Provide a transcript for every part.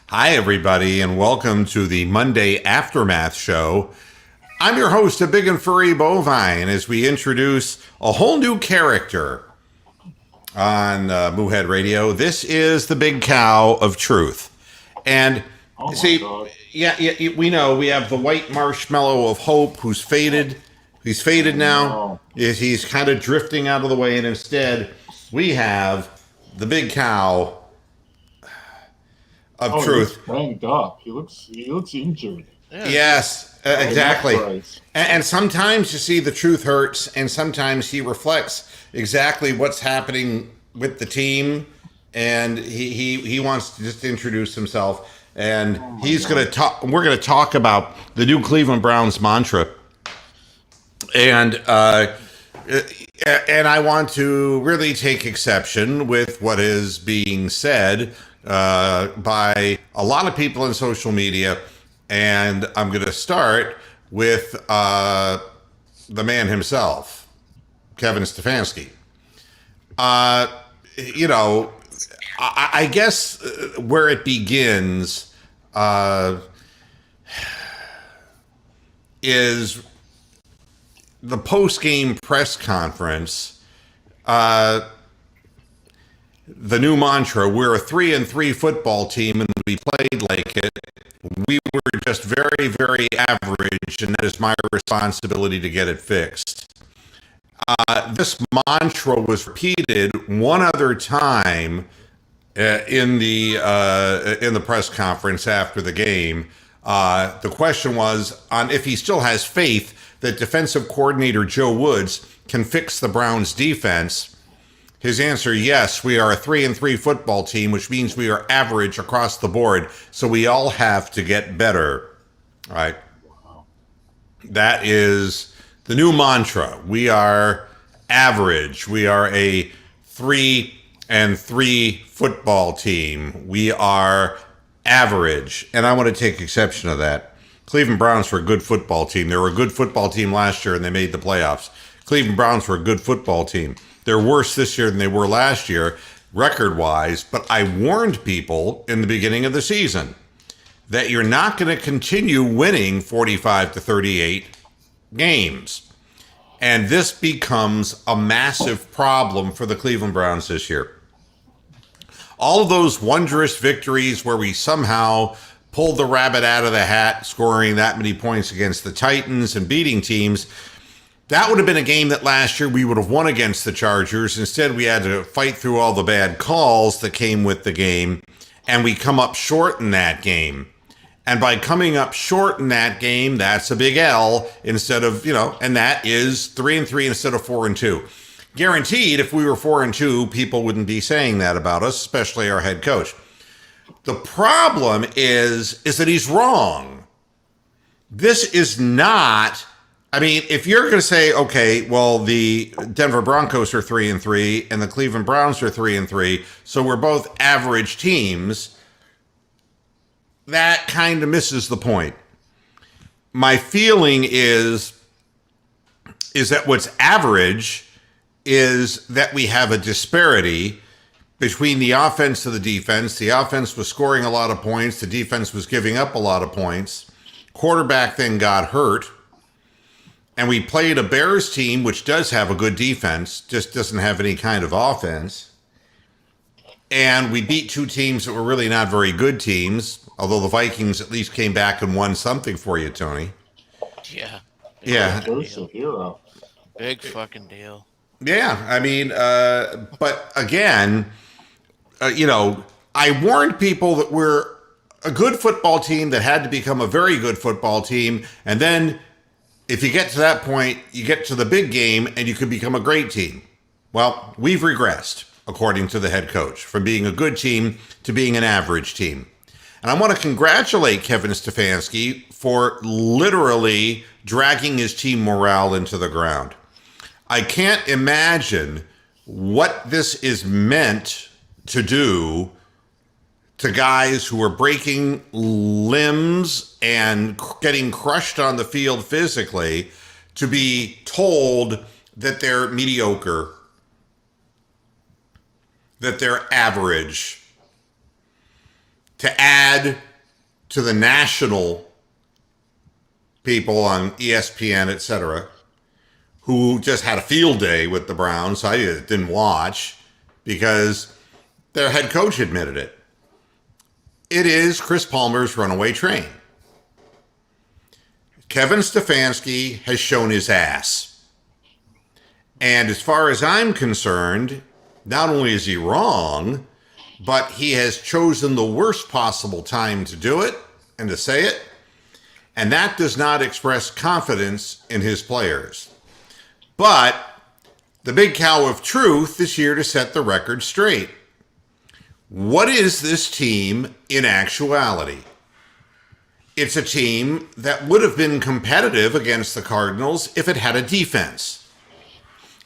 Hi, everybody, and welcome to the Monday Aftermath Show. I'm your host, a big and furry bovine, as we introduce a whole new character on Moohead Radio. This is the big cow of truth. And we know we have the white marshmallow of hope who's faded. He's faded now. He's kind of drifting out of the way, and instead we have the big cow of truth. He looks banged up. He looks injured. Yeah. Yes, exactly. And sometimes you see the truth hurts, and sometimes he reflects exactly what's happening with the team, and he wants to just introduce himself. And he's going to talk. We're going to talk about the new Cleveland Browns mantra, and I want to really take exception with what is being said by a lot of people in social media, and I'm going to start with the man himself, Kevin Stefanski. I guess where it begins is the post-game press conference. The new mantra: we're a 3-3 football team, and we played like it. We were just very, very average, and that is my responsibility to get it fixed. This mantra was repeated one other time in the press conference after the game. The question was on if he still has faith that defensive coordinator Joe Woods can fix the Browns' defense. His answer: yes, we are a 3-3 football team, which means we are average across the board. So we all have to get better. All right. Wow. That is the new mantra. We are average. We are a 3-3 football team. We are average. And I want to take exception to that. Cleveland Browns were a good football team. They were a good football team last year, and they made the playoffs. Cleveland Browns were a good football team. They're worse this year than they were last year, record-wise. But I warned people in the beginning of the season that you're not going to continue winning 45-38 games. And this becomes a massive problem for the Cleveland Browns this year. All of those wondrous victories where we somehow pulled the rabbit out of the hat, scoring that many points against the Titans and beating teams, that would have been a game that last year we would have won against the Chargers. Instead, we had to fight through all the bad calls that came with the game, and we come up short in that game. And by coming up short in that game, that's a big L instead of, and that is 3-3 instead of 4-2. Guaranteed, if we were 4-2, people wouldn't be saying that about us, especially our head coach. The problem is that he's wrong. This is not, if you're going to say, okay, well, the Denver Broncos are 3-3 and the Cleveland Browns are 3-3, so we're both average teams, that kind of misses the point. My feeling is that what's average is that we have a disparity between the offense and the defense. The offense was scoring a lot of points. The defense was giving up a lot of points. Quarterback then got hurt. And we played a Bears team, which does have a good defense, just doesn't have any kind of offense. And we beat two teams that were really not very good teams, although the Vikings at least came back and won something for you, Tony. Yeah. Yeah. Hero. Big fucking deal. Yeah, but again, I warned people that we're a good football team that had to become a very good football team. And then if you get to that point, you get to the big game and you could become a great team. Well, we've regressed, according to the head coach, from being a good team to being an average team. And I want to congratulate Kevin Stefanski for literally dragging his team morale into the ground. I can't imagine what this is meant to do to guys who are breaking limbs and getting crushed on the field physically, to be told that they're mediocre, that they're average. to add to the national people on ESPN, etc., who just had a field day with the Browns. I didn't watch because their head coach admitted it. It is Chris Palmer's runaway train. Kevin Stefanski has shown his ass. And as far as I'm concerned, not only is he wrong, but he has chosen the worst possible time to do it and to say it. And that does not express confidence in his players. But the big cow of truth is here to set the record straight. What is this team in actuality? It's a team that would have been competitive against the Cardinals if it had a defense.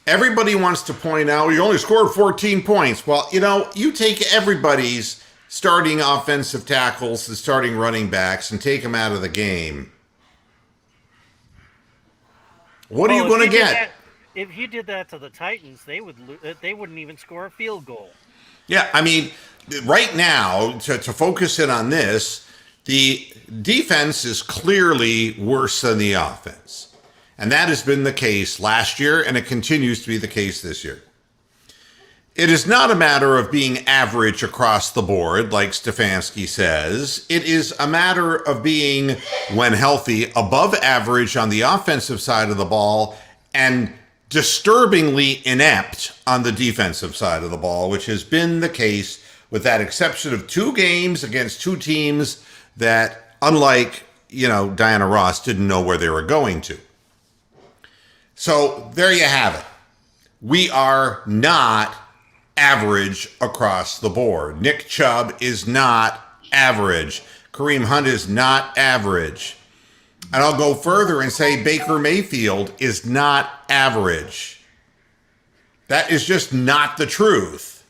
Everybody wants to point out, you only scored 14 points. Well, you take everybody's starting offensive tackles and starting running backs and take them out of the game. What are you going to get? If you did that to the Titans, they wouldn't even score a field goal. Yeah, I mean, right now, to focus in on this, the defense is clearly worse than the offense. And that has been the case last year, and it continues to be the case this year. It is not a matter of being average across the board, like Stefanski says. It is a matter of being, when healthy, above average on the offensive side of the ball and disturbingly inept on the defensive side of the ball, which has been the case with that exception of 2 games against 2 teams that, unlike, Diana Ross, didn't know where they were going to. So there you have it. We are not average across the board. Nick Chubb is not average. Kareem Hunt is not average. And I'll go further and say Baker Mayfield is not average. That is just not the truth.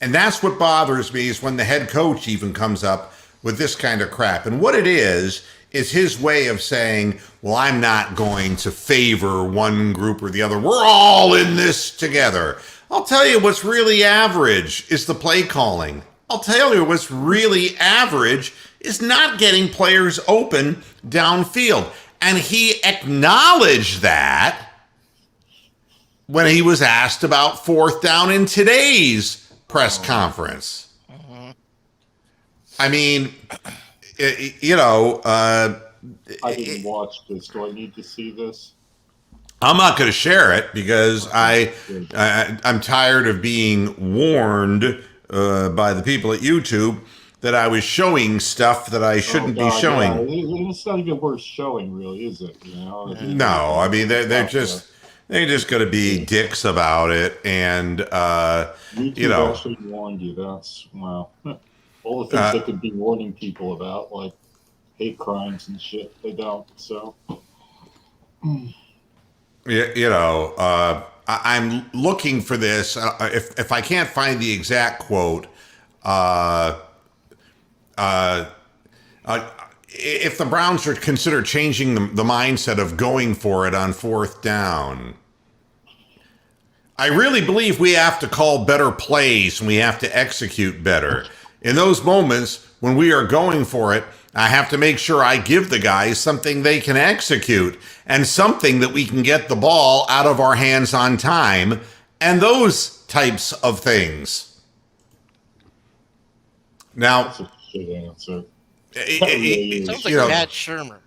And that's what bothers me, is when the head coach even comes up with this kind of crap. And what it is his way of saying, well, I'm not going to favor one group or the other. We're all in this together. I'll tell you what's really average is the play calling. I'll tell you what's really average is not getting players open downfield. And he acknowledged that when he was asked about 4th down in today's press conference. I mean, I didn't watch this. Do I need to see this? I'm not going to share it because I'm tired of being warned by the people at YouTube that I was showing stuff that I shouldn't be showing. Yeah. It's not even worth showing, really, is it? No, I mean they're just going to be dicks about it, and YouTube actually warned you. That's wow. All the things they could be warning people about, like hate crimes and shit, they don't. So, I'm looking for this. If I can't find the exact quote, if the Browns are consider changing the mindset of going for it on 4th down, I really believe we have to call better plays and we have to execute better. In those moments when we are going for it, I have to make sure I give the guys something they can execute and something that we can get the ball out of our hands on time and those types of things. Now, that's a shit answer. It sounds like Matt Shermer.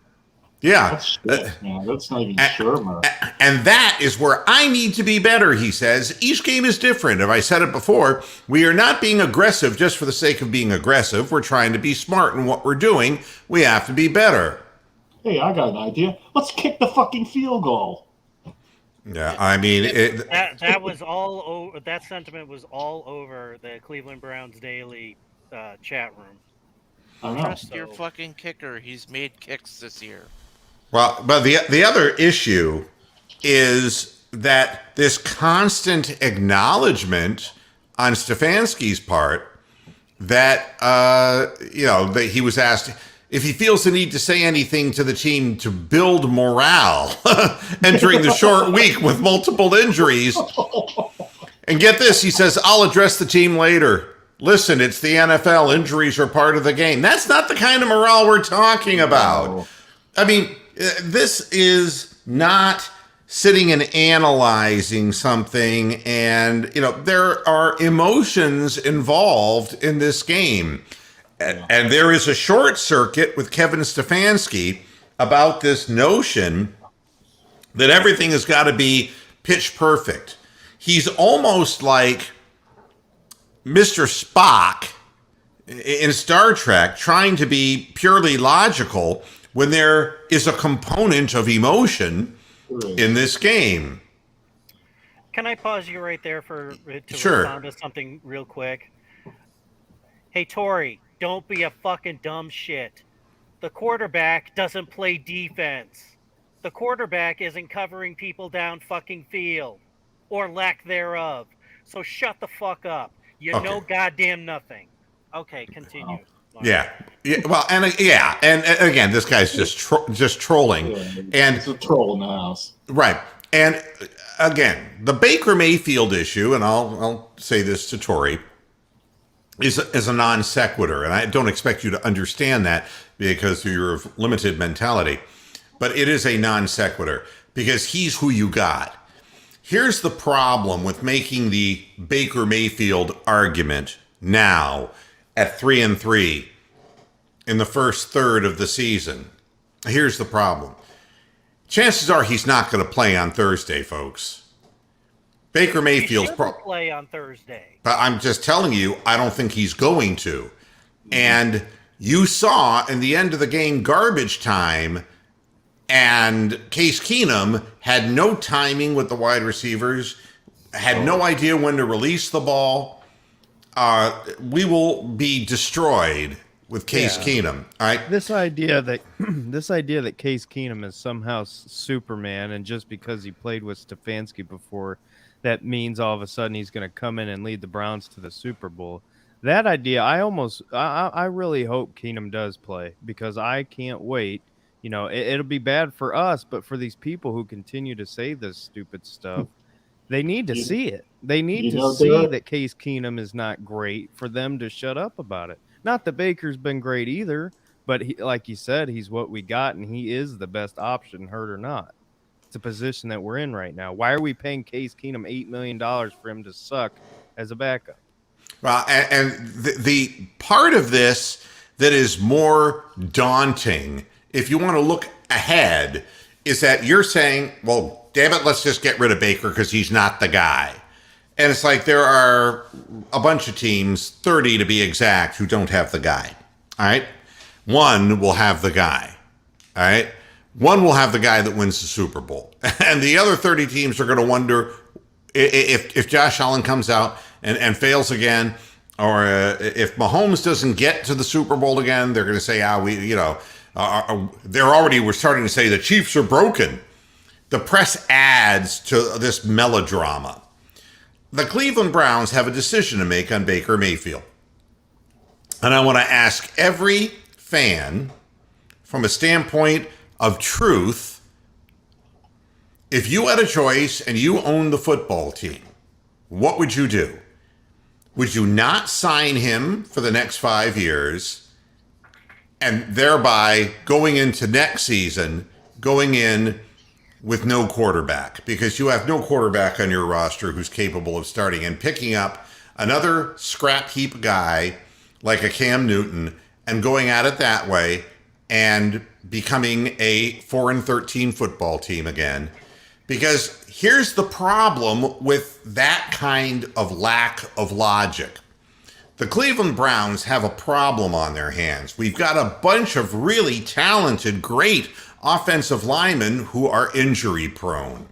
Yeah. That's shit, man. That's not even Shermer. And that is where I need to be better, he says. Each game is different. If I said it before, we are not being aggressive just for the sake of being aggressive. We're trying to be smart in what we're doing. We have to be better. Hey, I got an idea. Let's kick the fucking field goal. Yeah, I mean, that was all over. That sentiment was all over the Cleveland Browns Daily chat room. I know. Trust your fucking kicker. He's made kicks this year. Well, but the other issue is that this constant acknowledgement on Stefanski's part that that he was asked if he feels the need to say anything to the team to build morale entering the short week with multiple injuries. And get this, he says, I'll address the team later. Listen, it's the NFL. Injuries are part of the game. That's not the kind of morale we're talking about. No. I mean, this is not sitting and analyzing something, and there are emotions involved in this game. And there is a short circuit with Kevin Stefanski about this notion that everything has got to be pitch perfect. He's almost like Mr. Spock in Star Trek, trying to be purely logical when there is a component of emotion in this game. Can I pause you right there to Sure. respond to something real quick? Hey, Tori, don't be a fucking dumb shit. The quarterback doesn't play defense. The quarterback isn't covering people down fucking field, or lack thereof. So shut the fuck up. You know goddamn nothing. Okay, continue. Yeah. Well, and again, this guy's just trolling. Yeah, And it's a troll in the house. right. And again, the Baker Mayfield issue, and I'll say this to Tori, is a non sequitur, and I don't expect you to understand that because of your limited mentality. But it is a non sequitur because he's who you got. Here's the problem with making the Baker Mayfield argument now at 3-3 in the first third of the season. Here's the problem. Chances are he's not going to play on Thursday, folks. Baker Mayfield's play on Thursday. But I'm just telling you, I don't think he's going to. And you saw in the end of the game garbage time, and Case Keenum had no timing with the wide receivers, had no idea when to release the ball. We will be destroyed with Case Keenum. All right. This idea that Case Keenum is somehow Superman, and just because he played with Stefanski before, that means all of a sudden he's going to come in and lead the Browns to the Super Bowl. That idea, I really hope Keenum does play, because I can't wait. It'll be bad for us, but for these people who continue to say this stupid stuff, they need to see it. They need to see that Case Keenum is not great for them to shut up about it. Not that Baker's been great either, but like you said, he's what we got, and he is the best option, hurt or not. It's a position that we're in right now. Why are we paying Case Keenum $8 million for him to suck as a backup? Well, and the part of this that is more daunting, if you want to look ahead, is that you're saying, well, damn it, let's just get rid of Baker because he's not the guy. And it's like there are a bunch of teams, 30 to be exact, who don't have the guy. All right? One will have the guy. All right? One will have the guy that wins the Super Bowl. And the other 30 teams are going to wonder if Josh Allen comes out and fails again, or if Mahomes doesn't get to the Super Bowl again, they're going to say, we're starting to say the Chiefs are broken. The press adds to this melodrama. The Cleveland Browns have a decision to make on Baker Mayfield. And I want to ask every fan, from a standpoint of truth, if you had a choice and you owned the football team, what would you do? Would you not sign him for the next 5 years, and thereby going into next season, going in with no quarterback, because you have no quarterback on your roster who's capable of starting, and picking up another scrap heap guy like a Cam Newton and going at it that way and becoming a 4-13 football team again? Because here's the problem with that kind of lack of logic. The Cleveland Browns have a problem on their hands. We've got a bunch of really talented, great offensive linemen who are injury prone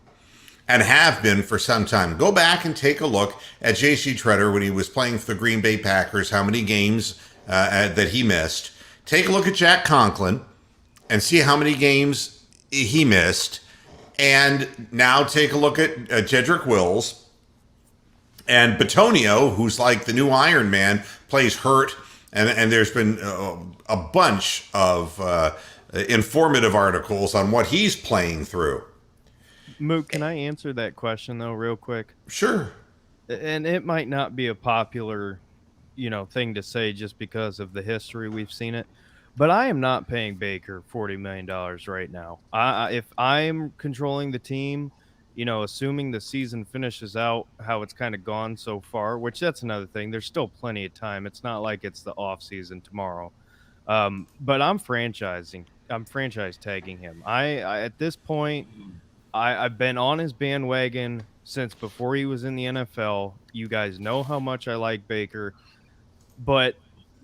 and have been for some time. Go back and take a look at J.C. Tretter when he was playing for the Green Bay Packers, how many games that he missed. Take a look at Jack Conklin and see how many games he missed. And now take a look at Jedrick Wills. And Bitonio, who's like the new Iron Man, plays hurt. And there's been a bunch of informative articles on what he's playing through. Mook, can I answer that question, though, real quick? Sure. And it might not be a popular, thing to say just because of the history we've seen it. But I am not paying Baker $40 million right now. If I'm controlling the team, assuming the season finishes out how it's kind of gone so far, which that's another thing. There's still plenty of time. It's not like it's the off season tomorrow. But I'm franchise tagging him. I at this point, I've been on his bandwagon since before he was in the NFL. You guys know how much I like Baker, but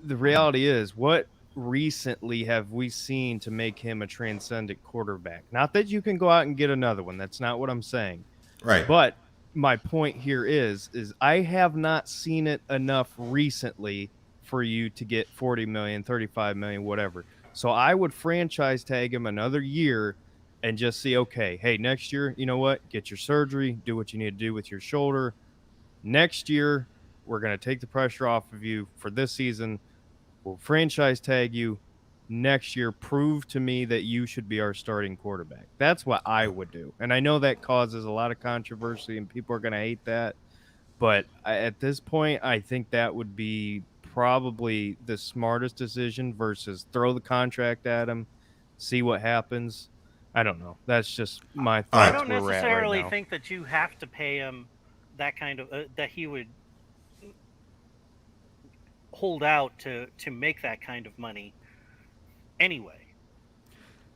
the reality is, what recently have we seen to make him a transcendent quarterback? Not that you can go out and get another one. That's not what I'm saying. Right. But my point here is I have not seen it enough recently for you to get 40 million, 35 million, whatever. So I would franchise tag him another year and just see, okay, hey, next year, you know what? Get your surgery, do what you need to do with your shoulder. Next year, we're going to take the pressure off of you for this season. We'll franchise tag you. Next year, prove to me that you should be our starting quarterback. That's what I would do. And I know that causes a lot of controversy and people are going to hate that. But at this point, I think that would be probably the smartest decision versus throw the contract at him, see what happens. I don't know. That's just my thoughts. I don't where we're at necessarily right now. think that you have to pay him that kind of that he would hold out to make that kind of money anyway.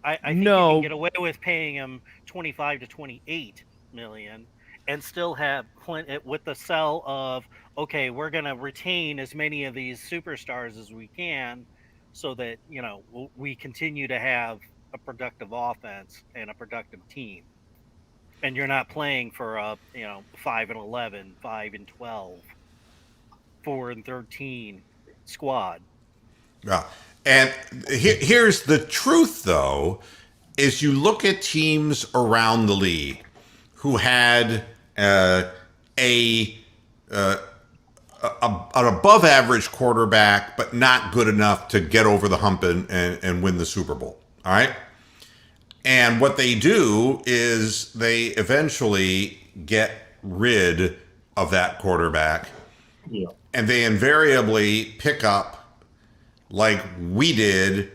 I think you can get away with paying him 25 to 28 million and still have with the sell of, okay, we're going to retain as many of these superstars as we can so that, we continue to have a productive offense and a productive team. And you're not playing for a, 5-11, 5-12, 4-13 squad. Yeah. And here's the truth, though, is you look at teams around the league who had an above average quarterback, but not good enough to get over the hump and win the Super Bowl. All right. And what they do is they eventually get rid of that quarterback. Yeah. And they invariably pick up, like we did,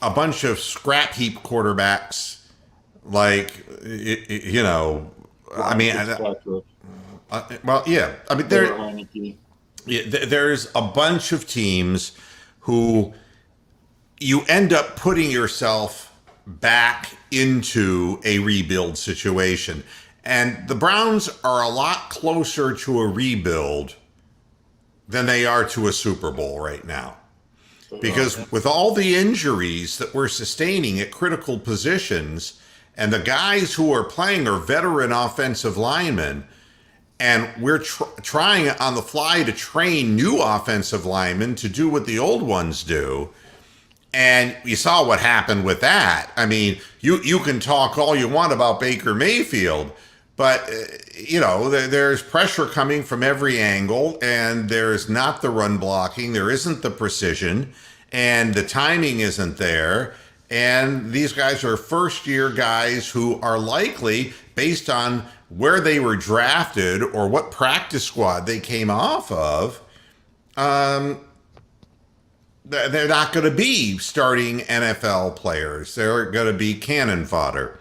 a bunch of scrap heap quarterbacks. Like, I mean, well, yeah. I mean, there's a bunch of teams who you end up putting yourself back into a rebuild situation. And the Browns are a lot closer to a rebuild than they are to a Super Bowl right now. Because with all the injuries that we're sustaining at critical positions, and the guys who are playing are veteran offensive linemen, and we're trying on the fly to train new offensive linemen to do what the old ones do. And you saw what happened with that. I mean, you can talk all you want about Baker Mayfield, but, there's pressure coming from every angle, and there's not the run blocking. There isn't the precision, and the timing isn't there. And these guys are first-year guys who are likely, based on where they were drafted or what practice squad they came off of, they're not going to be starting NFL players. They're going to be cannon fodder.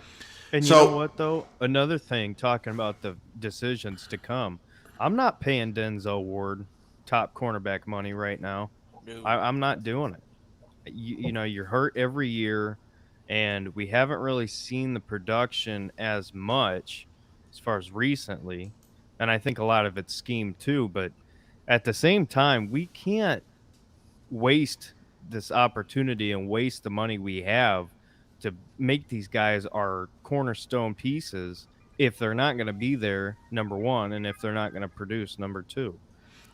And you know what, though? Another thing, talking about the decisions to come, I'm not paying Denzel Ward top cornerback money right now. No. I'm not doing it. You're hurt every year, and we haven't really seen the production as much as far as recently. And I think a lot of it's scheme too. But at the same time, we can't waste this opportunity and waste the money we have to make these guys our cornerstone pieces if they're not going to be there, number one, and if they're not going to produce, number two.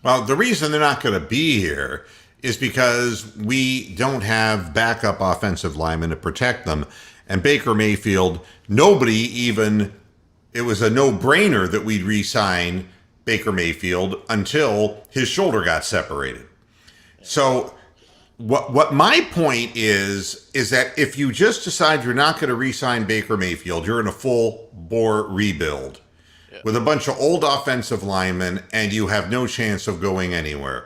Well, the reason they're not going to be here is because we don't have backup offensive linemen to protect them. And Baker Mayfield, it was a no-brainer that we'd re-sign Baker Mayfield until his shoulder got separated. So what my point is that if you just decide you're not going to re-sign Baker Mayfield, you're in a full-bore rebuild with a bunch of old offensive linemen, and you have no chance of going anywhere.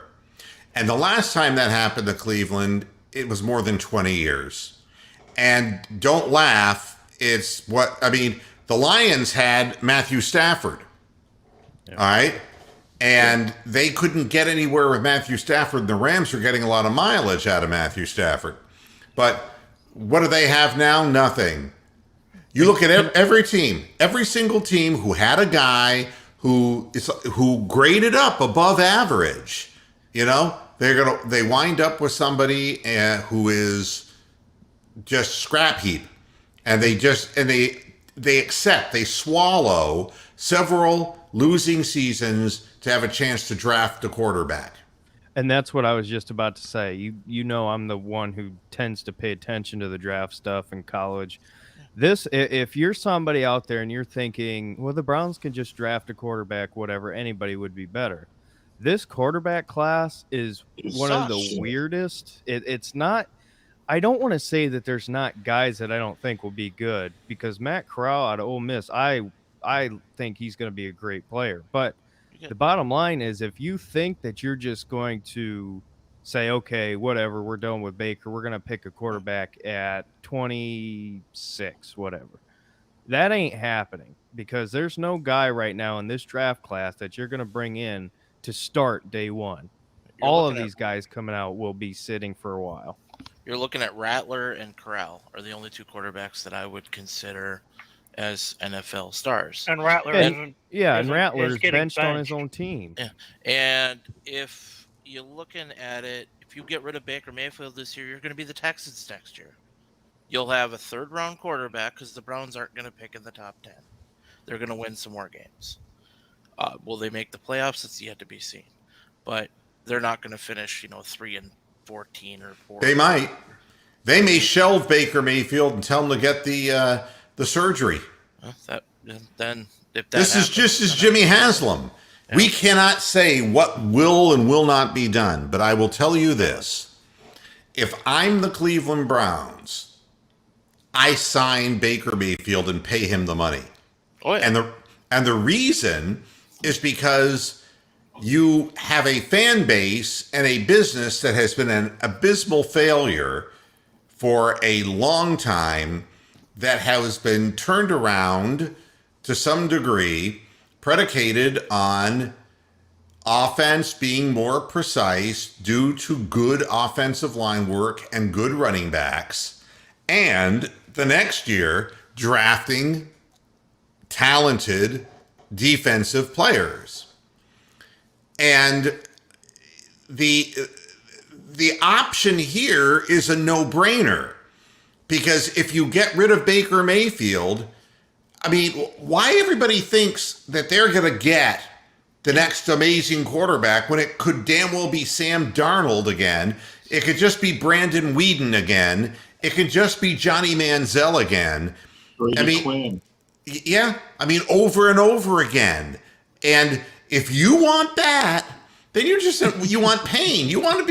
And the last time that happened to Cleveland, it was more than 20 years. And don't laugh. It's what, I mean, the Lions had Matthew Stafford. Yeah. All right. And they couldn't get anywhere with Matthew Stafford. The Rams were getting a lot of mileage out of Matthew Stafford. But what do they have now? Nothing. You look at every team, every single team who had a guy who graded up above average. You know, they wind up with somebody who is just scrap heap, and they swallow several losing seasons to have a chance to draft a quarterback. And that's what I was just about to say. You know, I'm the one who tends to pay attention to the draft stuff in college. If you're somebody out there and you're thinking, well, the Browns can just draft a quarterback, whatever, anybody would be better. This quarterback class is one of the weirdest. It's not. I don't want to say that there's not guys that I don't think will be good, because Matt Corral out of Ole Miss, I think he's going to be a great player. But the bottom line is, if you think that you're just going to say, okay, whatever, we're done with Baker, we're going to pick a quarterback at 26, whatever. That ain't happening, because there's no guy right now in this draft class that you're going to bring in to start day one. All of these guys coming out will be sitting for a while. You're looking at Rattler and Corral are the only two quarterbacks that I would consider as NFL stars. And Rattler Rattler's benched on his own team. Yeah. And if you're looking at it, if you get rid of Baker Mayfield this year, you're going to be the Texans next year. You'll have a third-round quarterback, because the Browns aren't going to pick in the top 10. They're going to win some more games. Will they make the playoffs? It's yet to be seen. But they're not going to finish, 3-14 or 4. They might. They may shelve Baker Mayfield and tell him to get the surgery. This is just as Jimmy Haslam. Yeah. We cannot say what will and will not be done, but I will tell you this. If I'm the Cleveland Browns, I sign Baker Mayfield and pay him the money. Oh, yeah. And the reason is because you have a fan base and a business that has been an abysmal failure for a long time, that has been turned around to some degree, predicated on offense being more precise due to good offensive line work and good running backs, and the next year drafting talented defensive players. And the option here is a no-brainer, because if you get rid of Baker Mayfield, I mean, why everybody thinks that they're going to get the next amazing quarterback when it could damn well be Sam Darnold again. It could just be Brandon Weeden again. It could just be Johnny Manziel again. Quinn. Yeah, I mean, over and over again. And if you want that, then you want pain. You want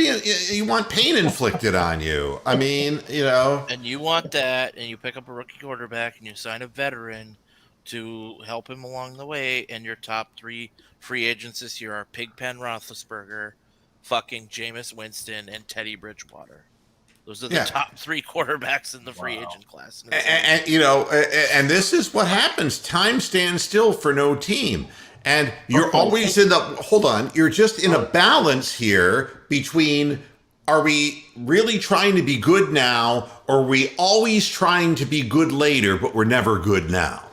pain inflicted on you. I mean, And you want that, and you pick up a rookie quarterback, and you sign a veteran to help him along the way. And your top 3 free agents this year are Pigpen Roethlisberger, fucking Jameis Winston, and Teddy Bridgewater. Those are the top 3 quarterbacks in the free agent class. And this is what happens. Time stands still for no team. And you're always you're just in a balance here between, are we really trying to be good now, or are we always trying to be good later, but we're never good now?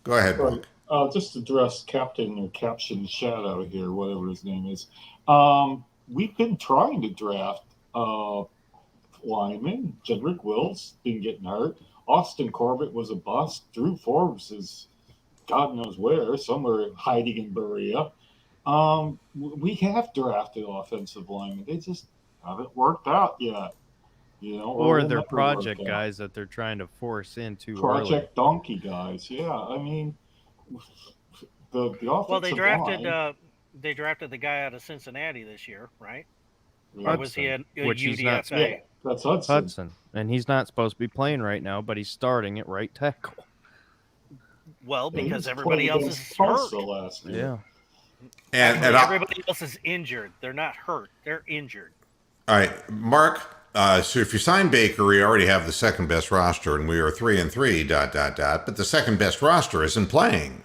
Go ahead, Mark. Just to address Captain or Caption Shadow here, whatever his name is. We've been trying to draft linemen. Jedrick Wills been getting hurt. Austin Corbett was a bust. Drew Forbes is God knows where, somewhere hiding in Berea. We have drafted offensive linemen. They just haven't worked out yet. Or they're project guys that they're trying to force into project donkey guys. Yeah, I mean, the offensive line. They drafted the guy out of Cincinnati this year, right? Or was he a UDFA? That's Hudson, and he's not supposed to be playing right now, but he's starting at right tackle. Well, because everybody else is hurt. Last year. Yeah. Actually, And everybody else is injured. They're not hurt. They're injured. all right, Mark. So if you sign Baker, we already have the second best roster, and we are 3-3. ... But the second best roster isn't playing.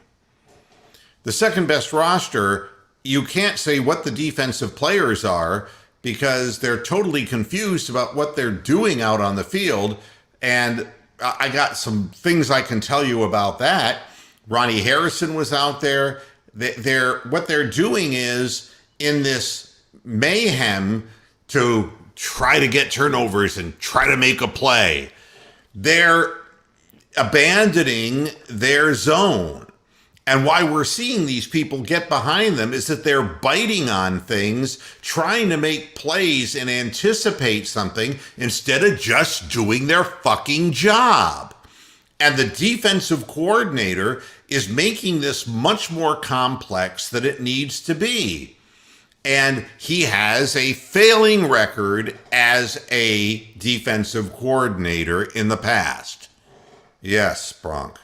The second best roster, you can't say what the defensive players are because they're totally confused about what they're doing out on the field. And I got some things I can tell you about that. Ronnie Harrison was out there. What they're doing is in this mayhem to try to get turnovers and try to make a play. They're abandoning their zone. And why we're seeing these people get behind them is that they're biting on things, trying to make plays and anticipate something instead of just doing their fucking job. And the defensive coordinator is making this much more complex than it needs to be. And he has a failing record as a defensive coordinator in the past. Yes, Bronk.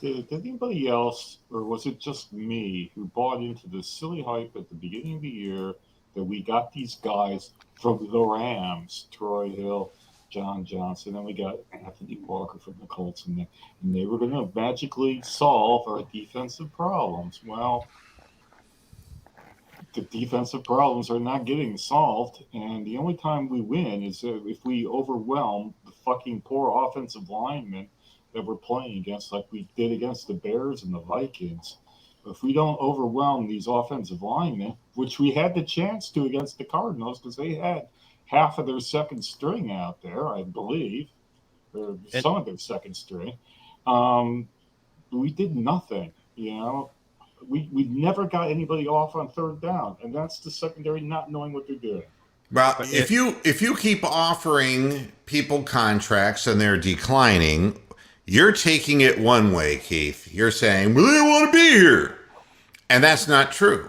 Did anybody else, or was it just me, who bought into the silly hype at the beginning of the year that we got these guys from the Rams, Troy Hill, John Johnson, and we got Anthony Walker from the Colts, and they were going to magically solve our defensive problems? Well, the defensive problems are not getting solved, and the only time we win is if we overwhelm the fucking poor offensive linemen that we're playing against, like we did against the Bears and the Vikings. If we don't overwhelm these offensive linemen, which we had the chance to against the Cardinals because they had half of their second string out there, I believe, or some of their second string, we did nothing, you know. We never got anybody off on third down, and that's the secondary not knowing what they're doing. Well, if you keep offering people contracts and they're declining, you're taking it one way, Keith. You're saying, well, they don't want to be here. And that's not true.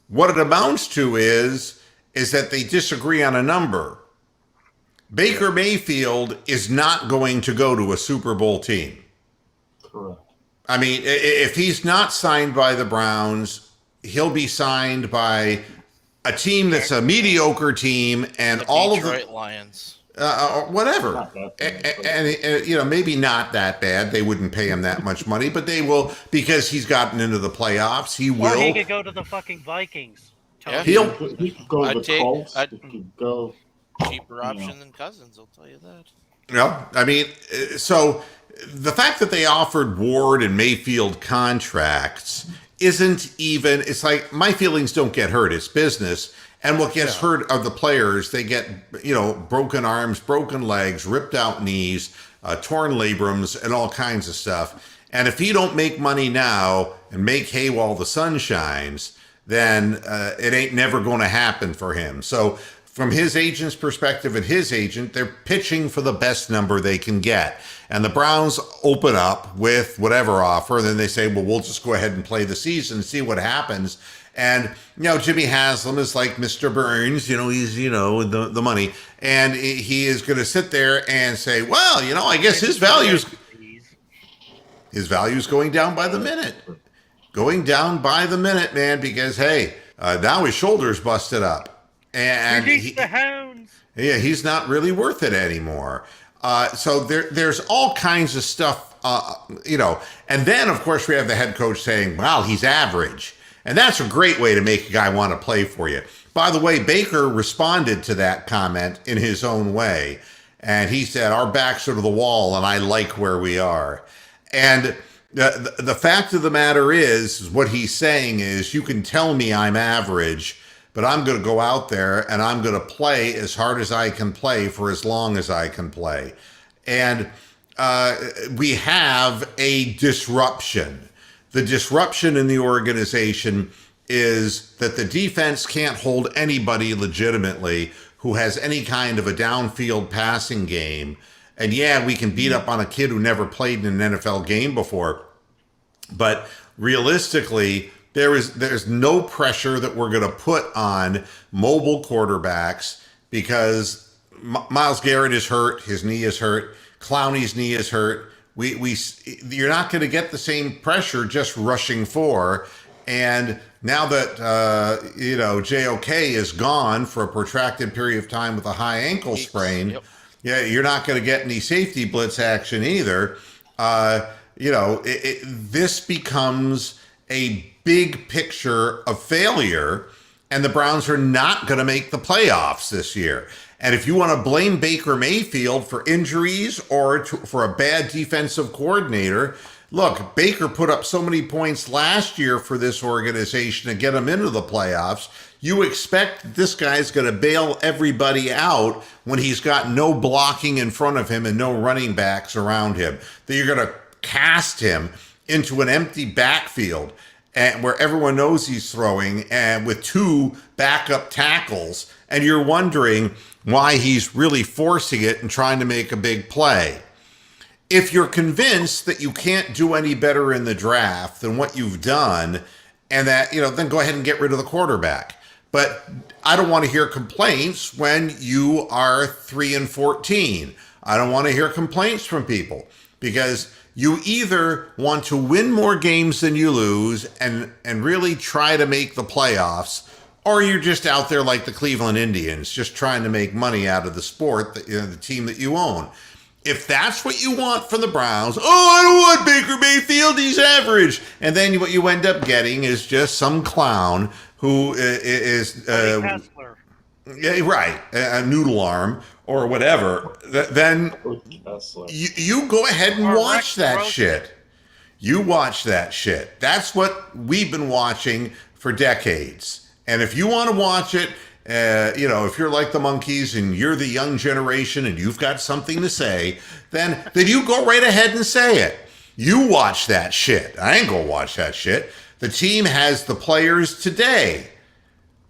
What it amounts to is that they disagree on a number. Baker Mayfield is not going to go to a Super Bowl team. Correct. I mean, if he's not signed by the Browns, he'll be signed by a team that's a mediocre team, and The all Detroit of the Lions. Not whatever, that bad, and you know, maybe not that bad. They wouldn't pay him that much money, but they will because he's gotten into the playoffs. He Or will. he could go to the fucking Vikings. Yeah. He'll. He could go to the Colts. I'd- He could go. Cheaper option than Cousins, I'll tell you that. Yeah, I mean, so the fact that they offered Ward and Mayfield contracts isn't even. It's like my feelings don't get hurt. It's business. And what gets hurt are the players. They get, you know, broken arms, broken legs, ripped out knees, torn labrums, and all kinds of stuff. And if he don't make money now and make hay while the sun shines, then it ain't never going to happen for him. So from his agent's perspective and his agent, they're pitching for the best number they can get. And the Browns open up with whatever offer. And then they say, well, we'll just go ahead and play the season and see what happens. And, you know, Jimmy Haslam is like Mr. Burns, you know, he's, you know, the money. And he is going to sit there and say, well, you know, I guess his value's going down by the minute. Going down by the minute, man, because, hey, now his shoulder's busted up. And Release the hounds. yeah, he's not really worth it anymore. So there's all kinds of stuff, you know. And then, of course, we have the head coach saying, well, he's average. And that's a great way to make a guy want to play for you. By the way, Baker responded to that comment in his own way. And he said, our backs are to the wall, and I like where we are. And the fact of the matter is what he's saying is, you can tell me I'm average, but I'm going to go out there and I'm going to play as hard as I can play for as long as I can play. And we have a disruption. The disruption in the organization is that the defense can't hold anybody legitimately who has any kind of a downfield passing game. And yeah, we can beat up on a kid who never played in an NFL game before. But realistically, there's no pressure that we're going to put on mobile quarterbacks because Myles Garrett is hurt. His knee is hurt. Clowney's knee is hurt. You're not going to get the same pressure just rushing for. And now that, JOK is gone for a protracted period of time with a high ankle sprain, Yep. yeah, you're not going to get any safety blitz action either. This becomes a big picture of failure, and the Browns are not going to make the playoffs this year. And if you want to blame Baker Mayfield for injuries or for a bad defensive coordinator, look, Baker put up so many points last year for this organization to get them into the playoffs. You expect this guy's going to bail everybody out when he's got no blocking in front of him and no running backs around him. That you're going to cast him into an empty backfield and where everyone knows he's throwing, and with 2 backup tackles, and you're wondering why he's really forcing it and trying to make a big play. If you're convinced that you can't do any better in the draft than what you've done, and that, then go ahead and get rid of the quarterback. But I don't want to hear complaints when you are 3-14. I don't want to hear complaints from people, because you either want to win more games than you lose and really try to make the playoffs, or you're just out there like the Cleveland Indians, just trying to make money out of the sport, the team that you own. If that's what you want from the Browns, I don't want Baker Mayfield, he's average. And then what you end up getting is just some clown who is... Kessler. Yeah, right, a noodle arm or whatever. Then you go ahead and watch that shit. You watch that shit. That's what we've been watching for decades. And if you want to watch it, if you're like the monkeys and you're the young generation and you've got something to say, then you go right ahead and say it. You watch that shit. I ain't gonna watch that shit. The team has the players today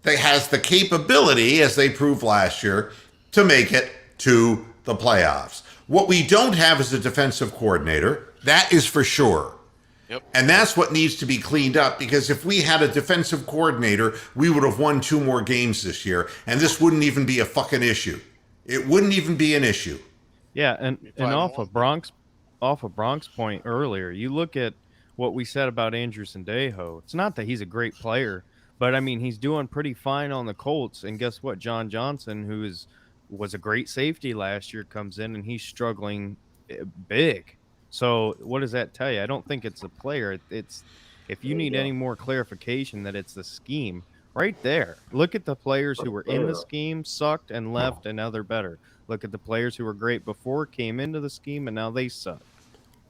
that has the capability, as they proved last year, to make it to the playoffs. What we don't have is a defensive coordinator. That is for sure. Yep. And that's what needs to be cleaned up, because if we had a defensive coordinator, we would have won 2 more games this year, and this wouldn't even be a fucking issue. It wouldn't even be an issue. Yeah, and off of Bronk's point earlier, you look at what we said about Andrew Sandejo. It's not that he's a great player, but I mean, he's doing pretty fine on the Colts. And guess what? John Johnson, who was a great safety last year, comes in and he's struggling big. So what does that tell you? I don't think it's a player. It's if you need any more clarification that it's the scheme, right there. Look at the players who were in the scheme, sucked, and left, and now they're better. Look at the players who were great before, came into the scheme, and now they suck.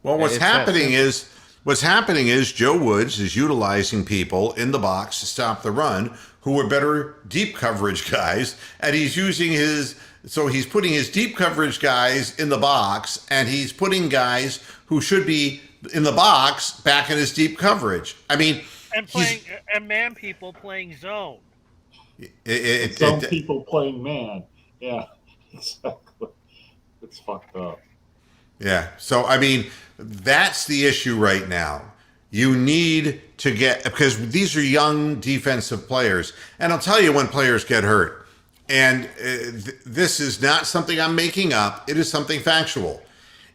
Well, what's happening is Joe Woods is utilizing people in the box to stop the run who are better deep coverage guys, and he's putting his deep coverage guys in the box, and he's putting guys who should be in the box back in his deep coverage. I mean, and man people playing zone. Some people playing man. Yeah, exactly. It's fucked up. Yeah. So, I mean, that's the issue right now. You need to because these are young defensive players. And I'll tell you when players get hurt. And this is not something I'm making up. It is something factual.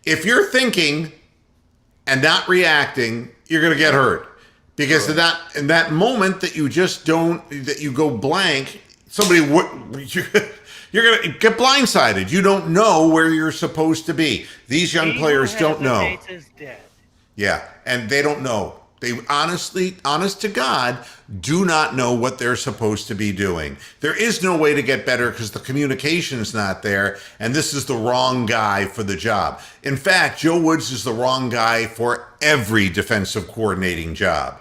If you're thinking and not reacting, you're going to get hurt. Because in that moment that you go blank, you're going to get blindsided. You don't know where you're supposed to be. These young players don't know. Is dead. Yeah, and they don't know. They honest to God, do not know what they're supposed to be doing. There is no way to get better because the communication is not there, and this is the wrong guy for the job. In fact, Joe Woods is the wrong guy for every defensive coordinating job.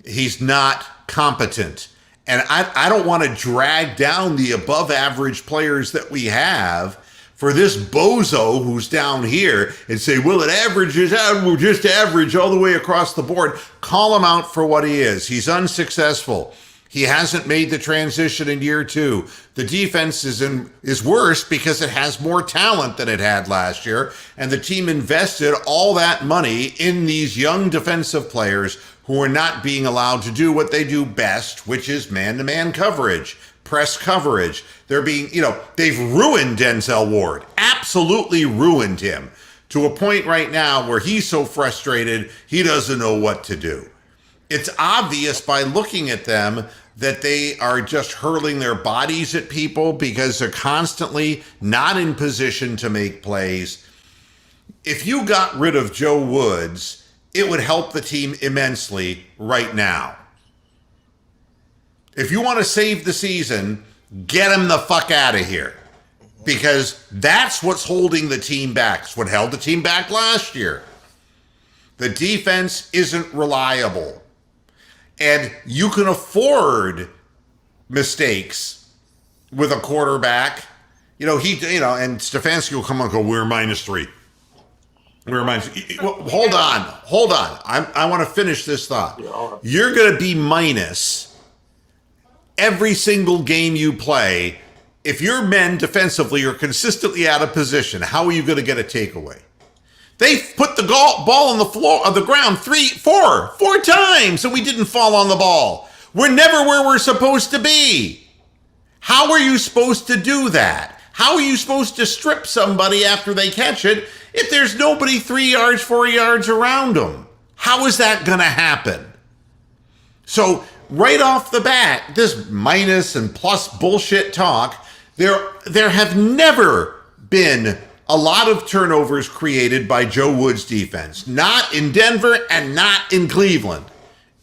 He's not competent. And I don't want to drag down the above average players that we have for this bozo who's down here and say, well, it averages out. We're just average all the way across the board. Call him out for what he is. He's unsuccessful. He hasn't made the transition in year 2. The defense is worse because it has more talent than it had last year. And the team invested all that money in these young defensive players who are not being allowed to do what they do best, which is man-to-man coverage, press coverage. They've ruined Denzel Ward, absolutely ruined him, to a point right now where he's so frustrated, he doesn't know what to do. It's obvious by looking at them that they are just hurling their bodies at people because they're constantly not in position to make plays. If you got rid of Joe Woods, it would help the team immensely right now. If you want to save the season, get him the fuck out of here. Because that's what's holding the team back. It's what held the team back last year. The defense isn't reliable. And you can afford mistakes with a quarterback. And Stefanski will come on and go, we're -3. We're -. Well, hold on. I want to finish this thought. You're going to be minus every single game you play. If your men defensively are consistently out of position, how are you going to get a takeaway? They put the ball on the floor, on the ground, four times, and we didn't fall on the ball. We're never where we're supposed to be. How are you supposed to do that? How are you supposed to strip somebody after they catch it if there's nobody 3 yards, 4 yards around them? How is that going to happen? So right off the bat, this minus and plus bullshit talk, there have never been a lot of turnovers created by Joe Woods' defense. Not in Denver and not in Cleveland.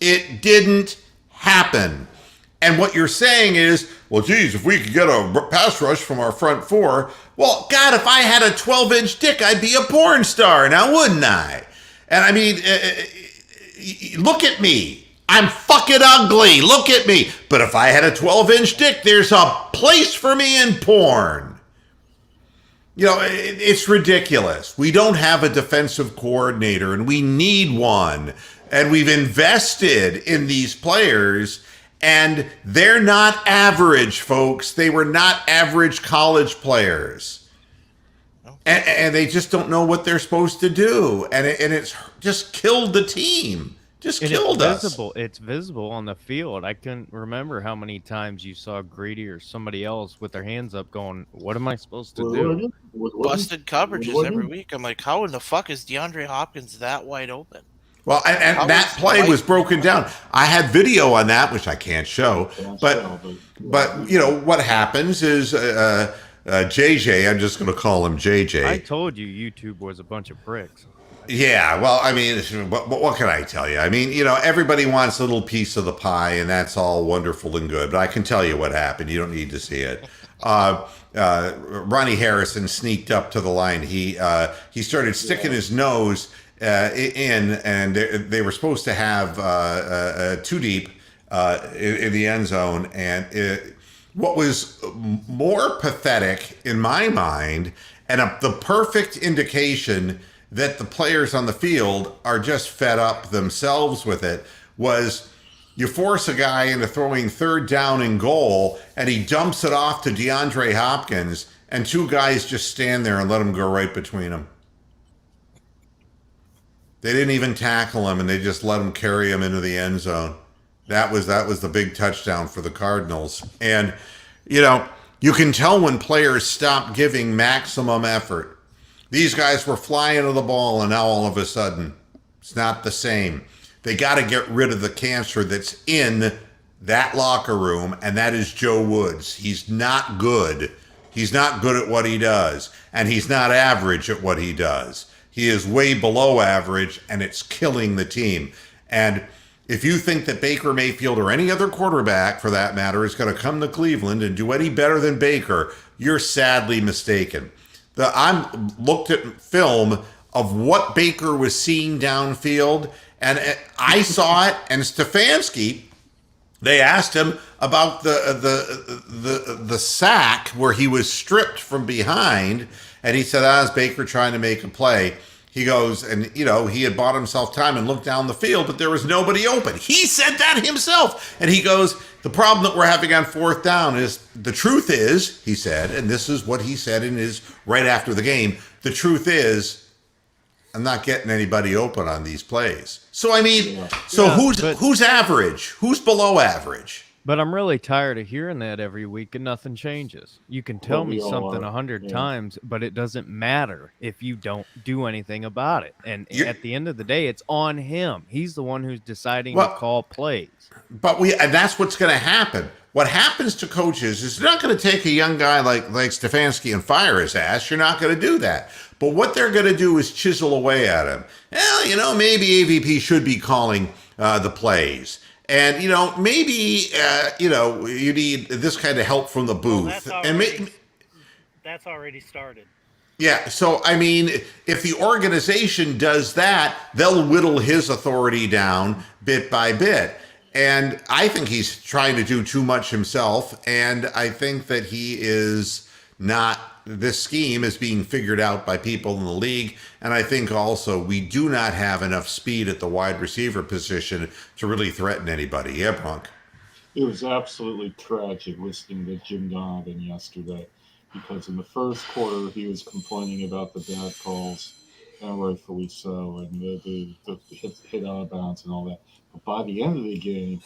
It didn't happen. And what you're saying is, well, geez, if we could get a pass rush from our front four, well, God, if I had a 12-inch dick, I'd be a porn star now, wouldn't I? And I mean, look at me. I'm fucking ugly. Look at me. But if I had a 12-inch dick, there's a place for me in porn. It's ridiculous. We don't have a defensive coordinator, and we need one. And we've invested in these players, and they're not average, folks. They were not average college players. And they just don't know what they're supposed to do. And it's just killed the team. Killed us. It's visible on the field. I couldn't remember how many times you saw Grady or somebody else with their hands up going, what am I supposed to do? Busted coverages every week. I'm like, how in the fuck is DeAndre Hopkins that wide open? Well, and that play was broken down. I had video on that, which I can't show. But what happens is JJ, I'm just going to call him JJ. I told you YouTube was a bunch of pricks. Yeah, well, I mean, what can I tell you? I mean, everybody wants a little piece of the pie, and that's all wonderful and good. But I can tell you what happened. You don't need to see it. Ronnie Harrison sneaked up to the line. He started sticking his nose in, and they were supposed to have 2 deep in the end zone. And what was more pathetic in my mind, and the perfect indication that the players on the field are just fed up themselves with it, was you force a guy into throwing 3rd down and goal, and he dumps it off to DeAndre Hopkins, and 2 guys just stand there and let him go right between them. They didn't even tackle him, and they just let him carry him into the end zone. That was the big touchdown for the Cardinals. And, you can tell when players stop giving maximum effort. These guys were flying to the ball, and now all of a sudden, it's not the same. They got to get rid of the cancer that's in that locker room, and that is Joe Woods. He's not good. He's not good at what he does, and he's not average at what he does. He is way below average, and it's killing the team. And if you think that Baker Mayfield or any other quarterback, for that matter, is going to come to Cleveland and do any better than Baker, you're sadly mistaken. I looked at film of what Baker was seeing downfield, and I saw it. And Stefanski, they asked him about the sack where he was stripped from behind, and he said, "It's Baker trying to make a play." He goes, and he had bought himself time and looked down the field, but there was nobody open. He said that himself, and he goes, "The problem that we're having on 4th down is, the truth is," he said, and this is what he said in his right after the game, "the truth is, I'm not getting anybody open on these plays." So I mean, who's average? Who's below average? But I'm really tired of hearing that every week and nothing changes. You can tell Well, me we all something are. 100 Yeah. times, but it doesn't matter if you don't do anything about it. And You- at the end of the day, it's on him. He's the one who's deciding to Well, call plays. but and that's what's going to happen. What happens to coaches is they're not going to take a young guy like Stefanski and fire his ass. You're not going to do that. But what they're going to do is chisel away at him. Well, maybe AVP should be calling the plays. And, maybe, you need this kind of help from the Well, booth. And that's already started. yeah, so I mean, if the organization does that, they'll whittle his authority down bit by bit. And I think he's trying to do too much himself. And I think that he is not, this scheme is being figured out by people in the league. And I think also we do not have enough speed at the wide receiver position to really threaten anybody. Yeah, Bronk. It was absolutely tragic listening to Jim Donovan yesterday, because in the first quarter he was complaining about the bad calls, and rightfully so, and the hit out of bounds and all that. But by the end of the game,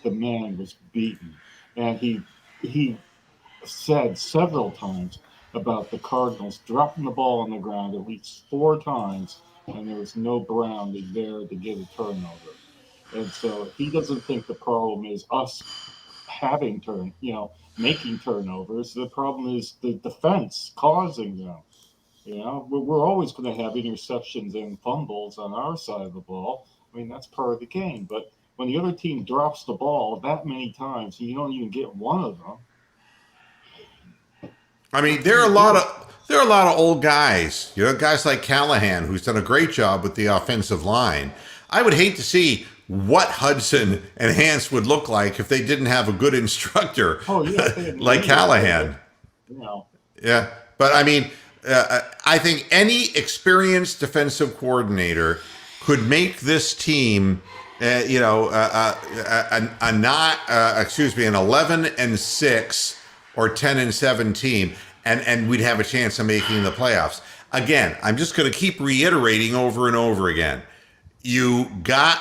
the man was beaten, and he said several times about the Cardinals dropping the ball on the ground at least 4 times, and there was no Brown there to get a turnover. And so he doesn't think the problem is us making turnovers. The problem is the defense causing them. We're always going to have interceptions and fumbles on our side of the ball. I mean, that's part of the game. But when the other team drops the ball that many times and you don't even get one of them. I mean, there are a lot of old guys, guys like Callahan, who's done a great job with the offensive line. I would hate to see what Hudson and Hance would look like if they didn't have a good instructor like Callahan. Yeah, but I mean, I think any experienced defensive coordinator could make this team, an 11-6 or 10-7 team, and we'd have a chance of making the playoffs. Again, I'm just going to keep reiterating over and over again. You got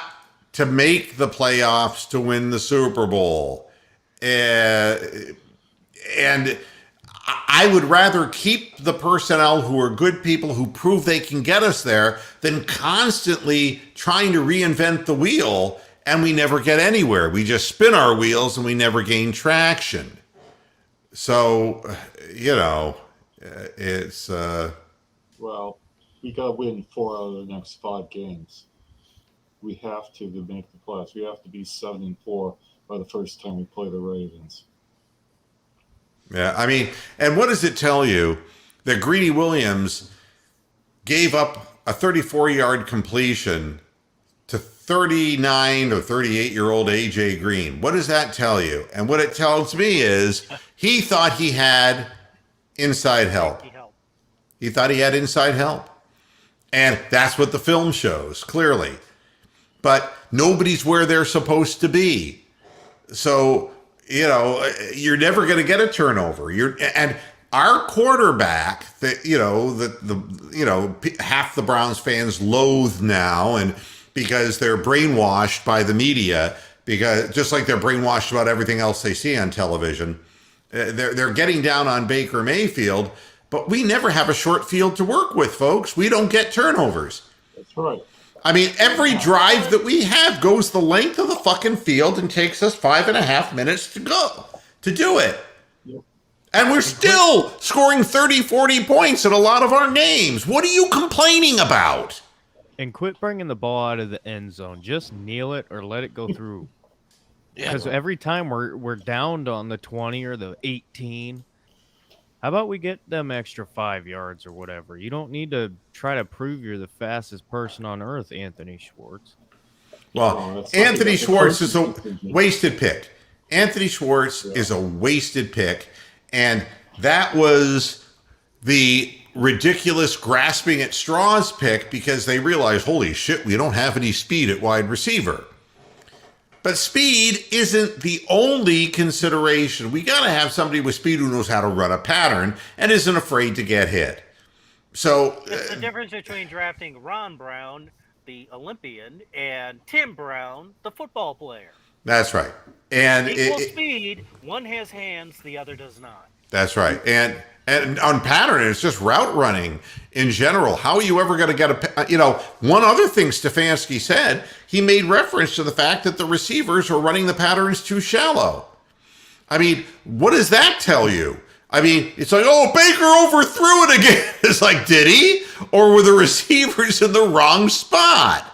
to make the playoffs to win the Super Bowl. And I would rather keep the personnel who are good people who prove they can get us there than constantly trying to reinvent the wheel, and we never get anywhere. We just spin our wheels and we never gain traction. So, it's... Well, we got to win 4 out of the next 5 games. We have to make the playoffs. We have to be 7-4 by the first time we play the Ravens. Yeah, I mean, and what does it tell you that Greedy Williams gave up a 34-yard completion to 39 or 38-year-old A.J. Green? What does that tell you? And what it tells me is he thought he had inside help. He thought he had inside help. And that's what the film shows, clearly. But nobody's where they're supposed to be. So, you're never going to get a turnover. And our quarterback, half the Browns fans loathe now, and because they're brainwashed by the media, because just like they're brainwashed about everything else they see on television, they're getting down on Baker Mayfield. But we never have a short field to work with, folks. We don't get turnovers. That's right. I mean, every drive that we have goes the length of the fucking field and takes us 5.5 minutes to do it. Yep. And we're still scoring 30, 40 points in a lot of our games. What are you complaining about? And quit bringing the ball out of the end zone. Just kneel it or let it go through. Because every time we're downed on the 20 or the 18, how about we get them extra 5 yards or whatever? You don't need to try to prove you're the fastest person on earth, Anthony Schwartz. Well, Anthony Schwartz is a wasted pick. Anthony Schwartz is a wasted pick. And that was the ridiculous grasping at straws pick because they realized, holy shit, we don't have any speed at wide receiver. But speed isn't the only consideration. We got to have somebody with speed who knows how to run a pattern and isn't afraid to get hit. So it's the difference between drafting Ron Brown, the Olympian, and Tim Brown, the football player. That's right. And Equal speed. One has hands, the other does not. that's right. And on pattern, it's just route running in general. How are you ever going to get one other thing Stefanski said, he made reference to the fact that the receivers are running the patterns too shallow. I mean, what does that tell you? I mean, it's like, oh, Baker overthrew it again. It's like, did he? Or were the receivers in the wrong spot?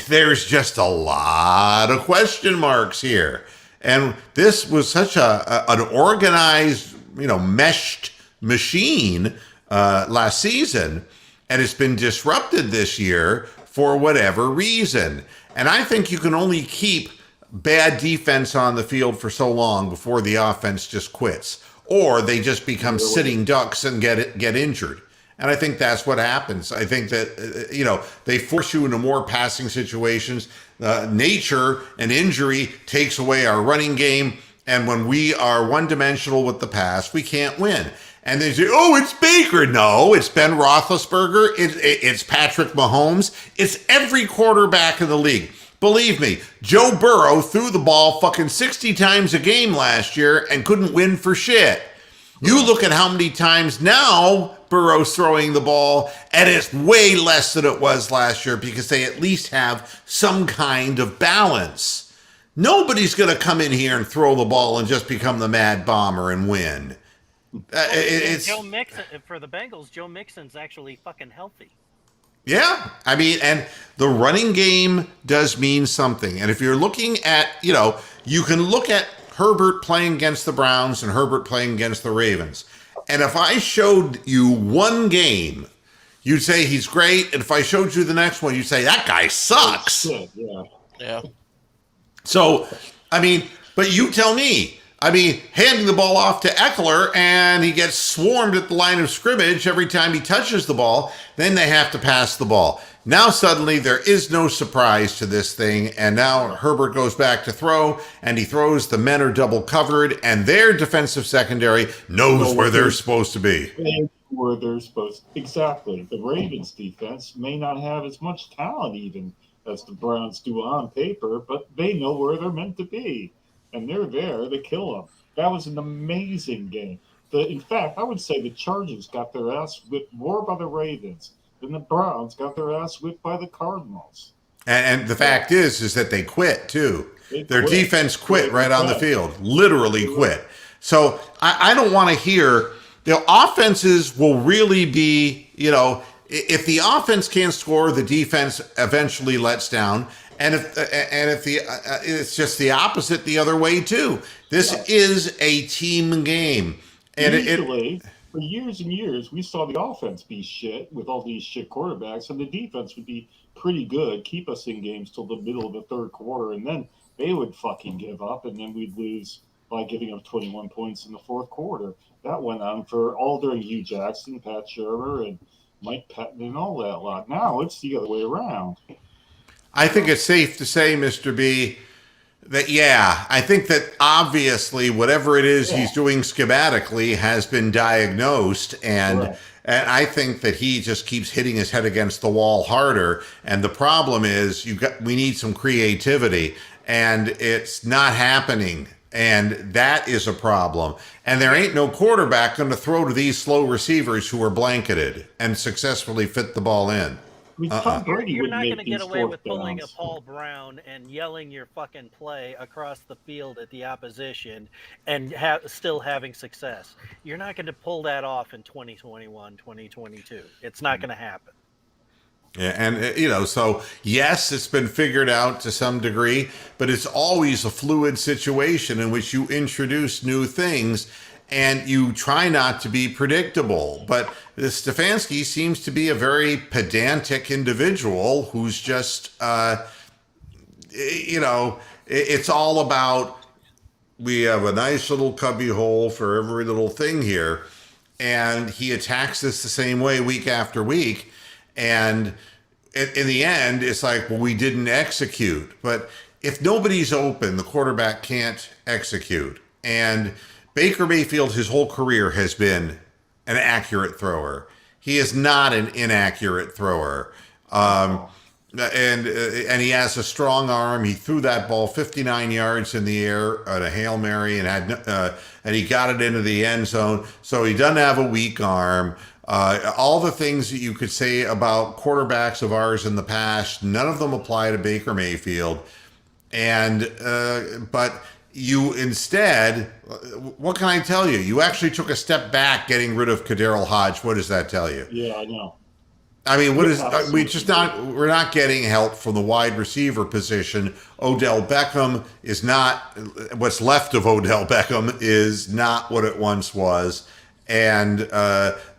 There's just a lot of question marks here. And this was such an organized, meshed machine last season, and it's been disrupted this year for whatever reason. And I think you can only keep bad defense on the field for so long before the offense just quits, or they just become sitting ducks and get injured. And I think that's what happens. I think that, they force you into more passing situations. Nature and injury takes away our running game. And when we are one-dimensional with the pass, we can't win. And they say, oh, it's Baker. No, it's Ben Roethlisberger. It's Patrick Mahomes. It's every quarterback in the league. Believe me, Joe Burrow threw the ball fucking 60 times a game last year and couldn't win for shit. You look at how many times now Burrow's throwing the ball, and it's way less than it was last year because they at least have some kind of balance. Nobody's going to come in here and throw the ball and just become the mad bomber and win. It's Joe Mixon for the Bengals. Joe Mixon's actually fucking healthy. Yeah, I mean, and the running game does mean something. And if you're looking at, you can look at Herbert playing against the Browns and Herbert playing against the Ravens. And if I showed you one game, you'd say he's great. And if I showed you the next one, you'd say that guy sucks. Yeah. So, I mean, but you tell me. I mean, handing the ball off to Eckler and he gets swarmed at the line of scrimmage every time he touches the ball, then they have to pass the ball. Now suddenly there is no surprise to this thing, and now Herbert goes back to throw, and he throws, the men are double covered, and their defensive secondary knows where they're supposed to be. Where they're supposed to. Exactly. The Ravens defense may not have as much talent even as the Browns do on paper, but they know where they're meant to be. And they're there to kill them. That was an amazing game. In fact, I would say the Chargers got their ass whipped more by the Ravens than the Browns got their ass whipped by the Cardinals. And the fact is that they quit too. Their defense quit right on the field, literally quit. So I don't want to hear, the offenses will really be, if the offense can't score, the defense eventually lets down. And if it's just the opposite the other way too. This is a team game. And usually, for years and years, we saw the offense be shit with all these shit quarterbacks, and the defense would be pretty good, keep us in games till the middle of the third quarter, and then they would fucking give up, and then we'd lose by giving up 21 points in the fourth quarter. That went on for all during Hugh Jackson, Pat Shermer, and Mike Patton, and all that lot. Now it's the other way around. I think it's safe to say, Mr. B, that, I think that obviously whatever it is he's doing schematically has been diagnosed, and I think that he just keeps hitting his head against the wall harder. And the problem is we need some creativity, and it's not happening. And that is a problem. And there ain't no quarterback going to throw to these slow receivers who are blanketed and successfully fit the ball in. You're not going to get away with pulling a Paul Brown and yelling your fucking play across the field at the opposition and still having success. You're not going to pull that off in 2021, 2022. It's not going to happen. Yeah, and, so, yes, it's been figured out to some degree, but it's always a fluid situation in which you introduce new things and you try not to be predictable. But Stefanski seems to be a very pedantic individual who's just, it's all about, we have a nice little cubby hole for every little thing here. And he attacks this the same way week after week. And in the end, it's like, well, we didn't execute. But if nobody's open, the quarterback can't execute. And Baker Mayfield, his whole career, has been an accurate thrower. He is not an inaccurate thrower. and he has a strong arm. He threw that ball 59 yards in the air on a Hail Mary and he got it into the end zone. So he doesn't have a weak arm. All the things that you could say about quarterbacks of ours in the past, none of them apply to Baker Mayfield. And but you instead, what can I tell you? You actually took a step back getting rid of Kaderil Hodge. What does that tell you? Yeah, I know. I mean, we're not getting help from the wide receiver position. Odell Beckham is not, what's left of Odell Beckham is not what it once was. And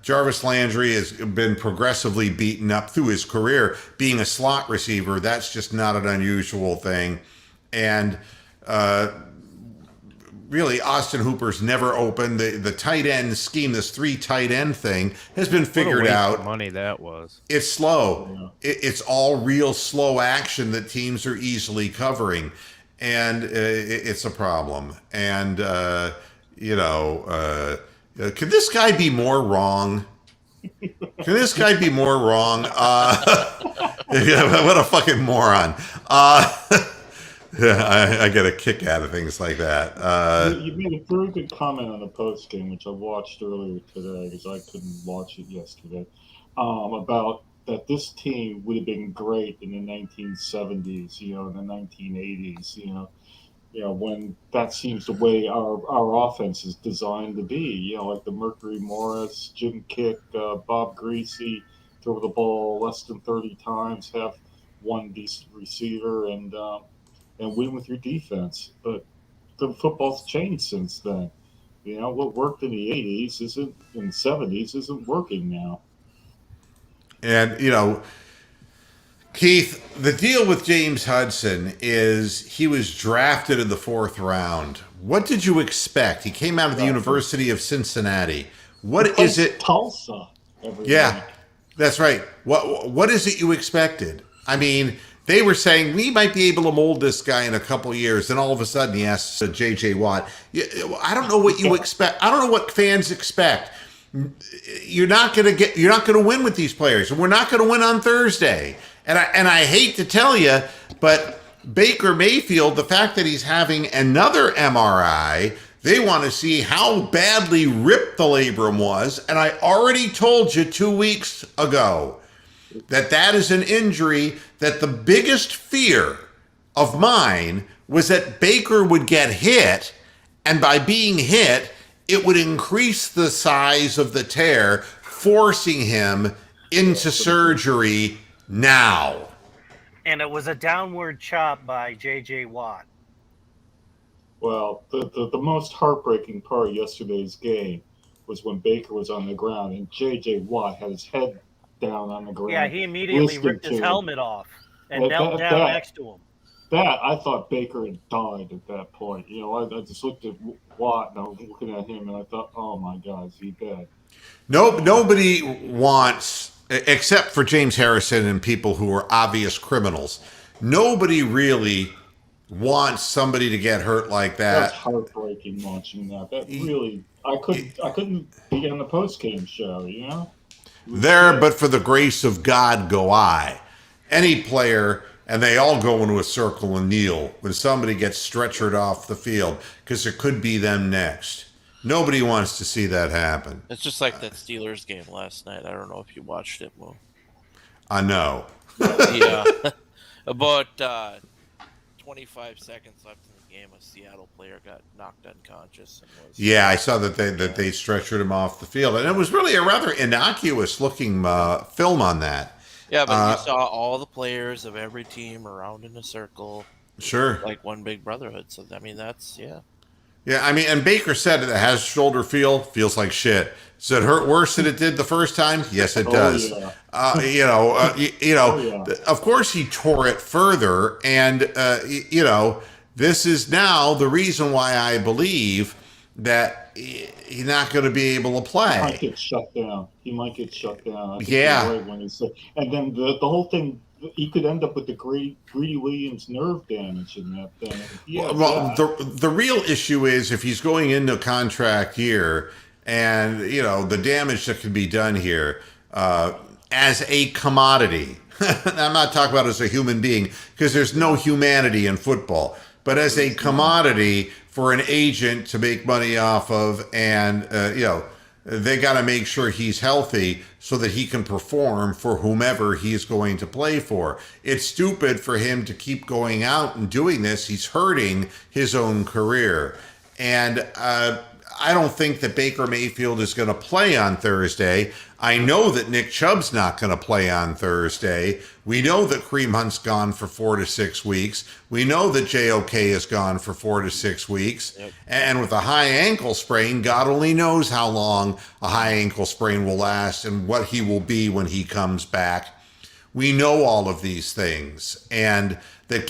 Jarvis Landry has been progressively beaten up through his career. Being a slot receiver, that's just not an unusual thing. And really, Austin Hooper's never opened. The tight end scheme, this 3 tight end thing, has been figured out. What a waste of money that was. It's slow. It's all real slow action that teams are easily covering. And it's a problem. And, could this guy be more wrong? Can this guy be more wrong? What a fucking moron. I get a kick out of things like that. You made a very good comment on the post game, which I watched earlier today because I couldn't watch it yesterday, about that this team would have been great in the 1970s, in the 1980s, when that seems the way our offense is designed to be, like the Mercury Morris, Jim Kick, Bob Greasy, throw the ball less than 30 times, have one decent receiver, and win with your defense. But the football's changed since then. What worked in the 80s in the 70s isn't working now. And, Keith, the deal with James Hudson is he was drafted in the 4th round. What did you expect? He came out of the University of Cincinnati. What is it? Tulsa. Every week. That's right. What is it you expected? I mean, they were saying we might be able to mold this guy in a couple of years, and all of a sudden he asks J.J. Watt. I don't know what you expect. I don't know what fans expect. You're not going to win with these players, and we're not going to win on Thursday. And I hate to tell you, but Baker Mayfield, the fact that he's having another MRI, they want to see how badly ripped the labrum was. And I already told you 2 weeks ago that is an injury that the biggest fear of mine was that Baker would get hit, and by being hit, it would increase the size of the tear, forcing him into surgery now. And it was a downward chop by J.J. Watt. Well, the most heartbreaking part of yesterday's game was when Baker was on the ground and J.J. Watt had his head down on the ground. Yeah, he immediately ripped his helmet off and knelt down next to him. I thought Baker had died at that point. I just looked at Watt and I was looking at him and I thought, oh my God, is he dead? Nobody wants, except for James Harrison and people who are obvious criminals, nobody really wants somebody to get hurt like that. That's heartbreaking watching that. That really, I couldn't be on the post-game show, There, but for the grace of God go I. Any player, and they all go into a circle and kneel when somebody gets stretchered off the field, because it could be them next. Nobody wants to see that happen. It's just like that Steelers game last night. I don't know if you watched it, Will. I know. Yeah. About 25 seconds left in the game, a Seattle player got knocked unconscious. And yeah, I saw that they stretchered him off the field. And it was really a rather innocuous-looking film on that. Yeah, but you saw all the players of every team around in a circle. Sure. Like one big brotherhood. So, I mean, that's, yeah. Yeah, I mean, and Baker said it has shoulder feels like shit. Does it hurt worse than it did the first time? Yes, it does. Yeah. Of course he tore it further, and this is now the reason why I believe that he's not going to be able to play. He might get shut down. Yeah. Right when he said, and then the whole thing. He could end up with the Greedy Williams nerve damage in that thing. Well, the real issue is if he's going into a contract year, and the damage that can be done here as a commodity. I'm not talking about as a human being because there's no humanity in football, but as a commodity for an agent to make money off of, and they got to make sure he's healthy so that he can perform for whomever he's going to play for. It's stupid for him to keep going out and doing this. He's hurting his own career. And I don't think that Baker Mayfield is going to play on Thursday. I know that Nick Chubb's not going to play on Thursday. We know that Kareem Hunt's gone for 4 to 6 weeks. We know that JOK is gone for 4 to 6 weeks. Yep. And with a high ankle sprain, God only knows how long a high ankle sprain will last and what he will be when he comes back. We know all of these things. And that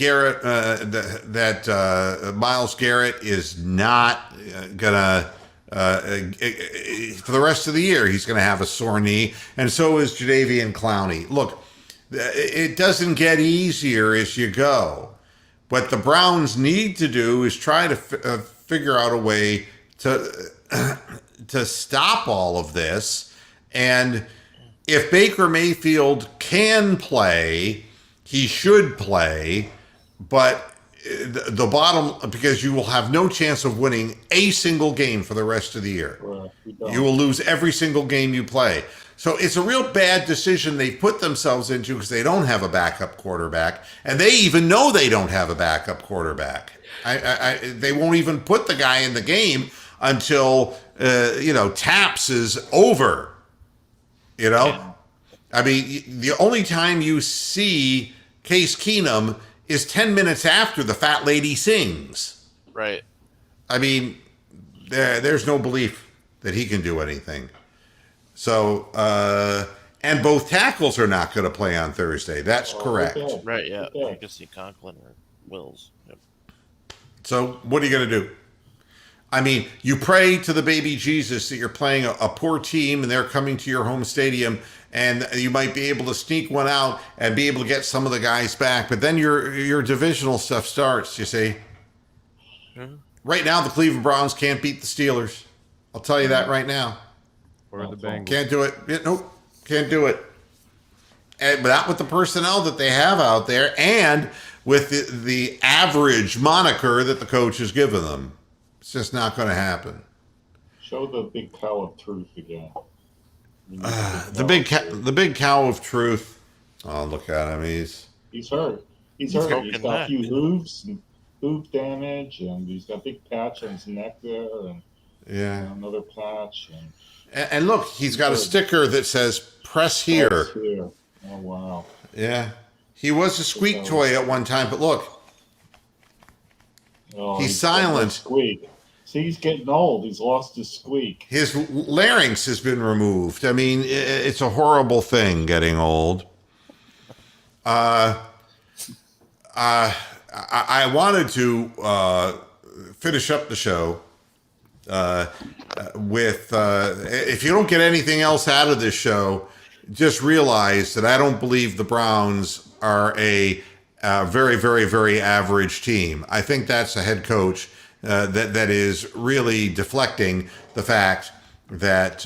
Myles Garrett is not going to for the rest of the year, he's going to have a sore knee, and so is Jadeveon Clowney. Look, it doesn't get easier as you go. What the Browns need to do is try to figure out a way to stop all of this. And if Baker Mayfield can play, he should play, but the bottom, because you will have no chance of winning a single game for the rest of the year. You will lose every single game you play. So it's a real bad decision they've put themselves into because they don't have a backup quarterback, and they even know they don't have a backup quarterback. They won't even put the guy in the game until Taps is over. I mean, the only time you see Case Keenum is 10 minutes after the fat lady sings. Right. I mean, there's no belief that he can do anything. So, and both tackles are not going to play on Thursday. That's correct. Okay. Right, yeah. I can see Conklin or Wills. Yep. So what are you going to do? I mean, you pray to the baby Jesus that you're playing a poor team and they're coming to your home stadium and you might be able to sneak one out and be able to get some of the guys back. But then your divisional stuff starts, you see. Mm-hmm. Right now, the Cleveland Browns can't beat the Steelers. I'll tell you that right now. Or the Bengals. Can't do it. Nope, can't do it. And not with the personnel that they have out there and with the average moniker that the coach has given them. It's just not going to happen. Show the big cow of truth again. The big cow of truth. Oh, look at him. He's hurt. He's hurt. He's got a few hooves and hoof damage, and he's got a big patch on his neck there, and another patch. And look, he's got a sticker that says "Press here." Press here. Oh wow. Yeah, he was a squeak toy at one time, but look, he's silent. Squeak. See, he's getting old. He's lost his squeak. His larynx has been removed. I mean, it's a horrible thing getting old. I wanted to finish up the show with, if you don't get anything else out of this show, just realize that I don't believe the Browns are a very, very, very average team. I think that's a head coach that is really deflecting the fact that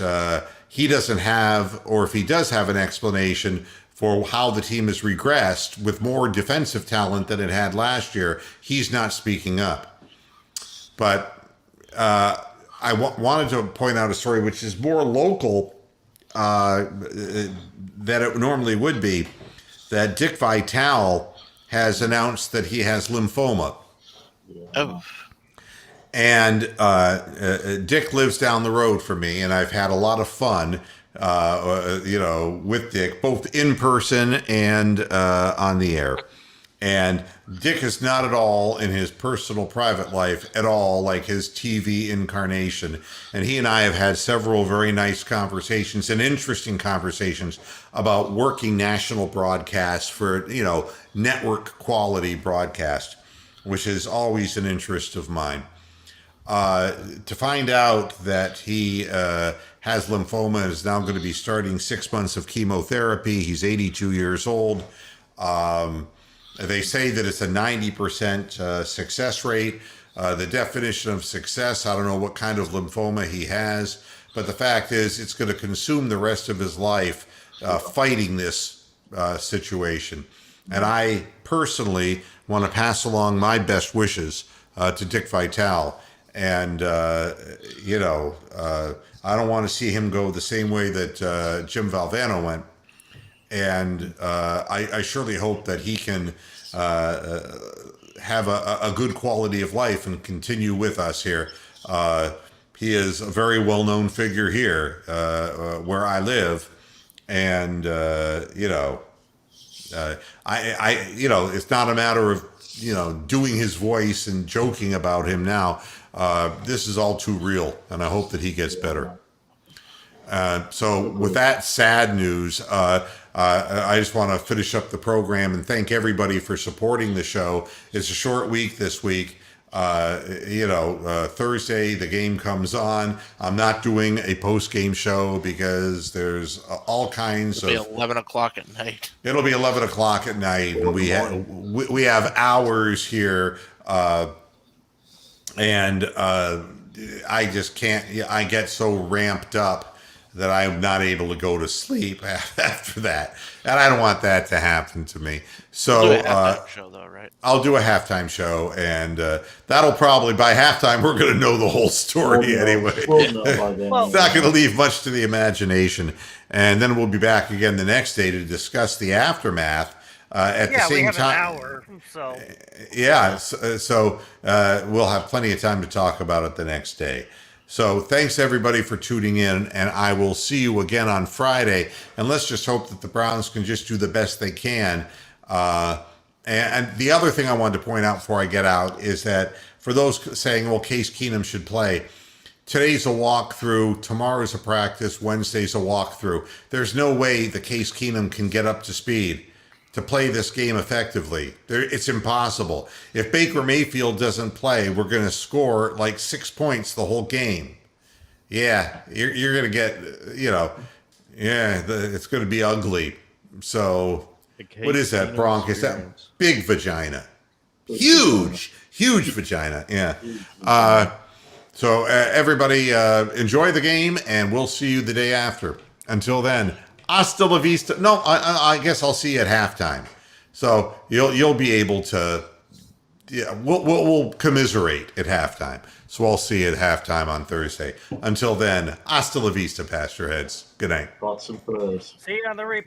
he doesn't have, or if he does have an explanation for how the team has regressed with more defensive talent than it had last year, he's not speaking up. But I wanted to point out a story which is more local than it normally would be, that Dick Vitale has announced that he has lymphoma. Oh. And Dick lives down the road from me, and I've had a lot of fun, with Dick, both in person and on the air. And Dick is not at all in his personal private life at all like his TV incarnation. And he and I have had several very nice conversations and interesting conversations about working national broadcasts for, network quality broadcast, which is always an interest of mine. To find out that he has lymphoma and is now going to be starting 6 months of chemotherapy. He's 82 years old. They say that it's a 90% success rate. The definition of success, I don't know what kind of lymphoma he has, but the fact is it's going to consume the rest of his life fighting this situation. And I personally want to pass along my best wishes to Dick Vitale. And, I don't want to see him go the same way that Jim Valvano went. And I surely hope that he can have a good quality of life and continue with us here. He is a very well-known figure here where I live. And, it's not a matter of, doing his voice and joking about him now. This is all too real, and I hope that he gets better. So with that sad news, I just want to finish up the program and thank everybody for supporting the show. It's a short week this week. Thursday the game comes on. I'm not doing a post-game show because there's all kinds of. It'll be 11 o'clock at night. It'll be 11 o'clock at night, and we have hours here, and I just can't. I get so ramped up that I'm not able to go to sleep after that, and I don't want that to happen to me. So You'll do a halftime show, though, right? I'll do a halftime show, and that'll probably, by halftime, we're going to know the whole story anyway. We'll know by then. It's not going to leave much to the imagination. And then we'll be back again the next day to discuss the aftermath at the same we have time. an hour, so. Yeah, so we'll have plenty of time to talk about it the next day. So thanks everybody for tuning in, and I will see you again on Friday. And let's just hope that the Browns can just do the best they can. And the other thing I wanted to point out before I get out is that for those saying, well, Case Keenum should play, today's a walkthrough, tomorrow's a practice, Wednesday's a walkthrough. There's no way the Case Keenum can get up to speed to play this game effectively. It's impossible. If Baker Mayfield doesn't play, we're going to score like 6 points the whole game. Yeah, you're going to get, it's going to be ugly. So what is that, Bronk? Is that big vagina? Huge vagina. Yeah. So everybody enjoy the game, and we'll see you the day after. Until then, hasta la vista. No, I guess I'll see you at halftime. So you'll be able to. Yeah, we'll commiserate at halftime. So I'll see you at halftime on Thursday. Until then, hasta la vista, Pastor Heads. Good night. Thoughts and prayers. See you on the replay.